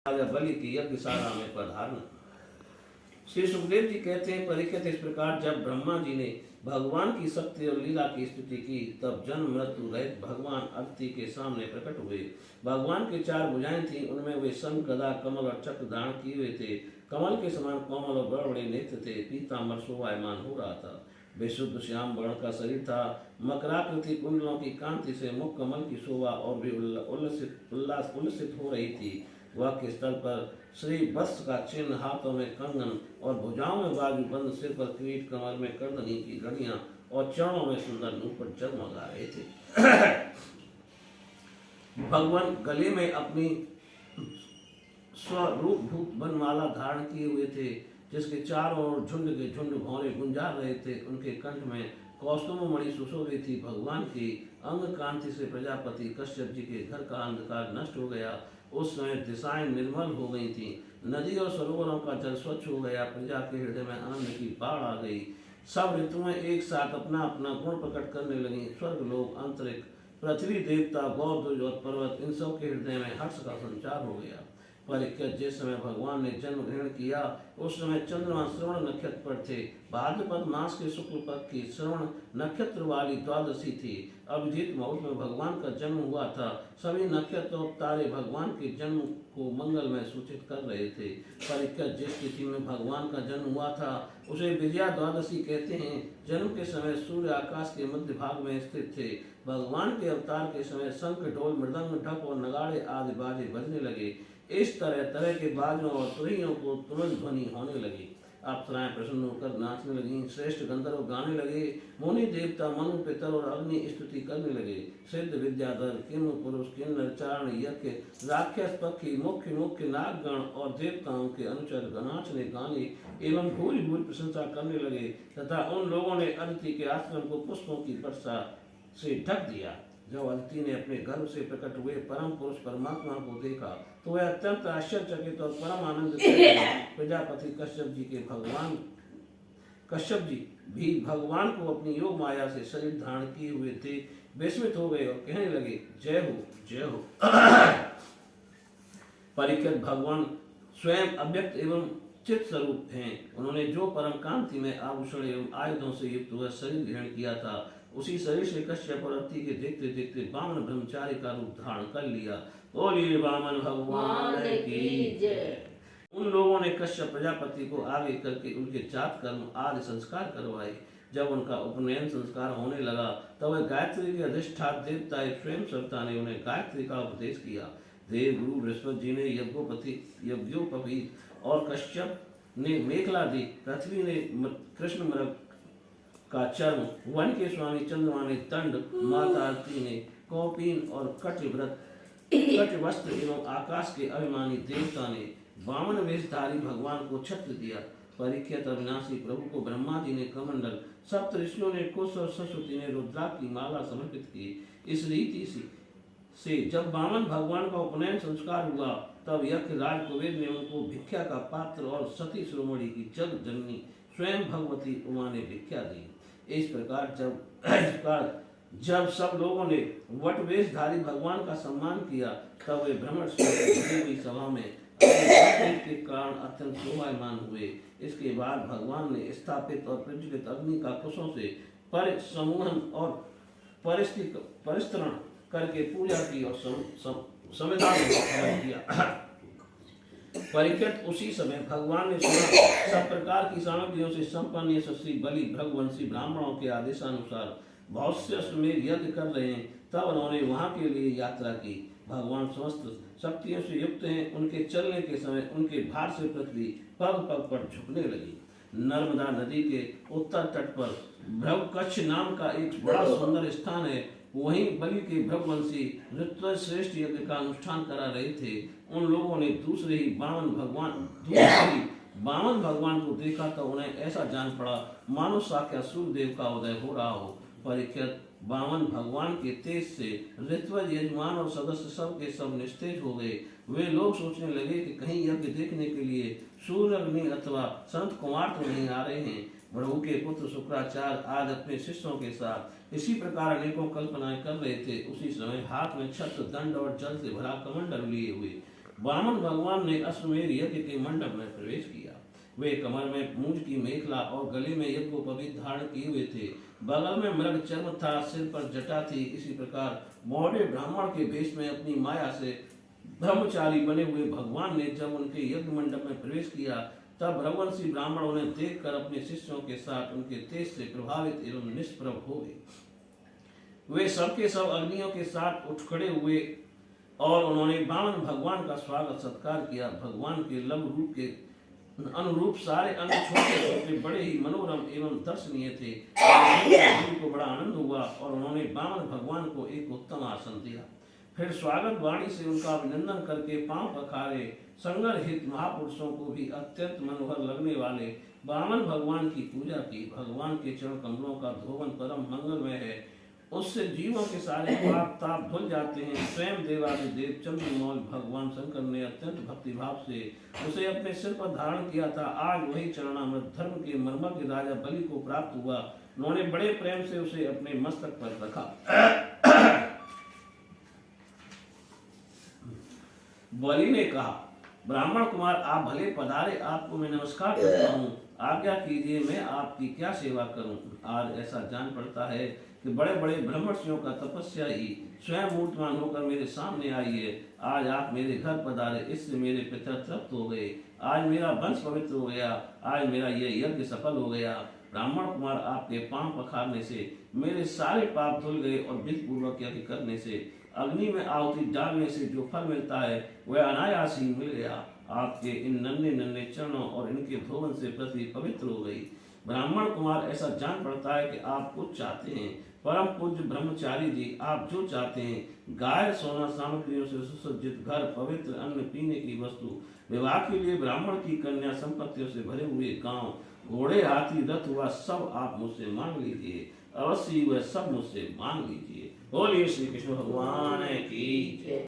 बलि की यज्ञशाला में पधारना। श्री सुखदेव जी कहते हैं, परीक्षित, इस प्रकार जब ब्रह्मा जी ने भगवान की शक्ति और लीला की स्तुति की, तब जन्म मृत्यु रहित भगवान अदिति के सामने प्रकट हुए। भगवान की 4 भुजाएं थीं, उनमें वे शंख, गदा, कमल और चक्र धारण किए हुए थे। कमल के समान कोमल और बड़े बड़े नेत्र थे। पीतांबर शोभायमान हो रहा था। विशुद्ध श्याम वर्ण का शरीर था। मकराकृति कुंडलों की कांति से मुख कमल की शोभा और भी उल्लसित हो रही थी। वह के स्थल पर श्री वत्स का चिन्ह, हाथों में कंगन और भुजाओं में बाजूबंद, सिर पर किरीट, कमर में करदनी की घड़ियां और चरणों में सुंदर नूपुर जगमगा रहे थे। भगवान गले में अपनी स्वरूप भूत बनमाला धारण किए हुए थे, जिसके चारों ओर झुंड के झुंड भौरे गुंजार रहे थे। उनके कंठ में कौस्तुभ मणि सुशोभित थी। भगवान की अंग कांति से प्रजापति कश्यप जी के घर का अंधकार नष्ट हो गया। उस समय दिशाएं निर्मल हो गई थीं। नदी और सरोवरों का जल स्वच्छ हो गया। प्रजा के हृदय में आनंद की बाढ़ आ गई। सब ऋतुएं एक साथ अपना अपना गुण प्रकट करने लगी। स्वर्ग, लोक, अंतरिक्ष, पृथ्वी, देवता, गौ, और पर्वत, इन सब के हृदय में हर्ष का संचार हो गया। परीक्षित, जिस समय भगवान ने जन्म ग्रहण किया, उस समय चंद्रमा श्रवण नक्षत्र पर थे। भाद्रपद मास के शुक्ल पक्ष की श्रवण नक्षत्र वाली द्वादशी थी। अभिजीत मुहूर्त में भगवान का जन्म हुआ था। सभी नक्षत्र और तारे भगवान के जन्म को मंगलमय सूचित कर रहे थे। परीक्षित, जिस तिथि में भगवान का जन्म हुआ था, उसे विजया द्वादशी कहते हैं। जन्म के समय सूर्य आकाश के मध्य भाग में स्थित थे। भगवान के अवतार के समय शंख, ढोल, मृदंग, ढक और नगाड़े आदि बाजे बजने लगे। इस तरह तरह के बाजों और तुरहियों को तुरंत ध्वनि होने लगी। अप्सराएं प्रसन्न होकर नाचने लगी। श्रेष्ठ गंधर्व गाने लगे। मुनि, देवता, मनु, पितर और अग्नि स्तुति करने लगे। सिद्ध, विद्याधर, किम पुरुष, किन्नर, चारण, यज्ञ, राक्षस, पक्षी, मुख्य मुख्य नागगण और देवताओं के अनुचर नाचने, गाने एवं भूरि भूरि प्रशंसा करने लगे तथा उन लोगों ने अदिति के आश्रम को पुष्पों की वर्षा से ढक दिया। जब अदिति ने अपने गर्भ से प्रकट हुए परम पुरुष परमात्मा को देखा, तो वह अत्यंत आश्चर्यचकित और परम आनंदित हो। प्रजापति कश्यप जी भी भगवान को अपनी योग माया से शरीर धारण किए हुए थे, विस्मित हो गए और कहने लगे, जय हो, जय हो। परीक्षित, भगवान स्वयं अव्यक्त एवं चित स्वरूप हैं। उन्होंने जो परम कांति में आभूषण एवं आयुधों से युक्त हुआ शरीर ग्रहण किया था, उसी शरीर से कश्यप और अदिति के देखते देखते वामन ब्रह्मचारी का रूप धारण कर लिया। बोलिए वामन भगवान की जय। उन लोगों ने कश्यप प्रजापति को आगे करके उनके जात कर्म आदि संस्कार करवाए। जब उनका उपनयन संस्कार होने लगा, तब वह गायत्री के अधिष्ठाता देवता स्वयं सविता ने उन्हें गायत्री का उपदेश किया। देव गुरु बृहस्पति जी ने यज्ञोपवीत और कश्यप ने मेखला दी। पृथ्वी ने कृष्ण मृग का चर्म, वन के स्वामी चंद्रमा ने दंड, माता अदिति ने कौपीन और कटवस्त्र एवं आकाश के अभिमानी देवता ने वामन वेशधारी भगवान को छत्र दिया। परीक्षित, अविनाशी प्रभु को ब्रह्मा जी ने कमंडल, सप्त ऋषियों ने कुश और सरस्वती ने रुद्राक्ष की माला समर्पित की। इस रीति से जब वामन भगवान का उपनयन संस्कार हुआ, तब यज्ञराज कुबेर ने उनको भिक्षा का पात्र और सती शिरोमणि की जग जननी स्वयं भगवती उमा ने भिक्षा दी। इस प्रकार जब सब लोगों ने वटवेशधारी भगवान का सम्मान किया, तब वे भ्रमण हुई सभा में के कारण अत्यंत शोभायमान हुए। इसके बाद भगवान ने स्थापित और प्रज्वलित अग्नि का कुशों से परिसमूहन और परिस्तरण करके पूजा की और संविधान किया। परीक्षित, उसी समय भगवान ने सुना सब प्रकार की सामग्रियों से संपन्न यशस्वी बलि भृगवंशी ब्राह्मणों के आदेशानुसार भौष्यश्वमेध यज्ञ कर रहे हैं। तब उन्होंने वहां के लिए यात्रा की। भगवान समस्त शक्तियों से युक्त हैं। उनके चलने के समय उनके भार से पृथ्वी पग पग पर झुकने लगी। नर्मदा नदी के उत्तर तट पर भृगकच्छ नाम का एक बड़ा सुंदर स्थान है। वहीं बलि के भृगवंशी ऋत्विज श्रेष्ठ यज्ञ का अनुष्ठान करा रहे थे। उन लोगों ने दूसरे ही वामन भगवान को देखा, तो उन्हें ऐसा जान पड़ा मानो साक्षात सूर्यदेव का उदय हो रहा हो। परीक्षित, वामन भगवान के तेज से ऋत्विज यजमान और सदस्य सब के सब निस्तेज हो गए। वे लोग सोचने लगे कि कहीं यज्ञ देखने के लिए सूर्य अग्नि अथवा संत कुमार तो नहीं आ रहे हैं। भृगु के पुत्र शुक्राचार्य आज अपने शिष्यों के साथ इसी प्रकार अनेकों कल्पनाएं कर रहे थे। उसी समय हाथ में छत्र, दंड और जल से भरा कमंडल लिए हुए वामन भगवान ने अश्वमेध यज्ञ के मंडप में प्रवेश किया। वे कमर में मूंज की मेखला और गले में यज्ञोपवीत धारण किए हुए थे। बगल में मृग चर्म था, सिर पर जटा थी। इसी प्रकार मौर्य ब्राह्मण के वेश में अपनी माया से ब्रह्मचारी बने हुए भगवान ने जब उनके यज्ञ मंडप में प्रवेश किया, तब रघुवंशी ब्राह्मण उन्हें देखकर अपने शिष्यों के साथ उनके तेज से प्रभावित एवं निष्प्रभ हो गए। वे सबके सब अग्नियों के साथ उठ खड़े हुए और उन्होंने वामन भगवान का स्वागत सत्कार किया। भगवान के लंब रूप के अनुरूप सारे अन्य छोटे छोटे बड़े ही मनोरम एवं दर्शनीय थे। को बड़ा आनंद हुआ और उन्होंने वामन भगवान को एक उत्तम आसन दिया। फिर स्वागत वाणी से उनका अभिनंदन करके पांव पखारे। संगर हित महापुरुषों को भी अत्यंत मनोहर लगने वाले वामन भगवान की पूजा की। भगवान के चरण कमलों का धोवन परम मंगलमय है, उससे जीवों के सारे पाप ताप धुल जाते हैं। स्वयं देवादिदेव चंद्रमौल भगवान शंकर ने अत्यंत भक्तिभाव से उसे अपने सिर पर धारण किया था। आज वही चरणामृत धर्म के मर्मज्ञ राजा बलि को प्राप्त हुआ। उन्होंने बड़े प्रेम से उसे अपने मस्तक पर रखा। बलि ने कहा, ब्राह्मण कुमार आप भले पधारे, आपको मैं नमस्कार करता हूँ। आज्ञा कीजिए, मैं आपकी क्या सेवा करूं। आज ऐसा जान पड़ता है कि बड़े बड़े ब्रह्मर्षियों का तपस्या ही स्वयं मूर्तमान होकर मेरे सामने आई है। आज आप मेरे घर पधारे, इससे मेरे पितर तृप्त हो गए। आज मेरा वंश पवित्र हो गया, आज मेरा यह यज्ञ सफल हो गया। ब्राह्मण कुमार आपके पांव पखारने से मेरे सारे पाप धुल गए और विधि पूर्वक यज्ञ करने से, अग्नि में आहुति डालने से जो फल मिलता है वह अनायास ही मिल गया। आपके इन नन्हे नन्हे चरणों और इनके धोवन से पृथ्वी पवित्र हो गई। ब्राह्मण कुमार ऐसा जान पड़ता है कि आप कुछ चाहते हैं। परम पूज्य ब्रह्मचारी जी, आप जो चाहते हैं, गाय सोना सामग्रियों से सुसज्जित घर, पवित्र अन्न, पीने की वस्तु, विवाह के लिए ब्राह्मण की कन्या, संपत्तियों से भरे हुए गांव, घोड़े, हाथी, रथ हुआ सब आप मुझसे मांग लीजिए। अवश्य वह सब मुझसे मांग लीजिए। बोलिए श्री कृष्ण भगवान की जय।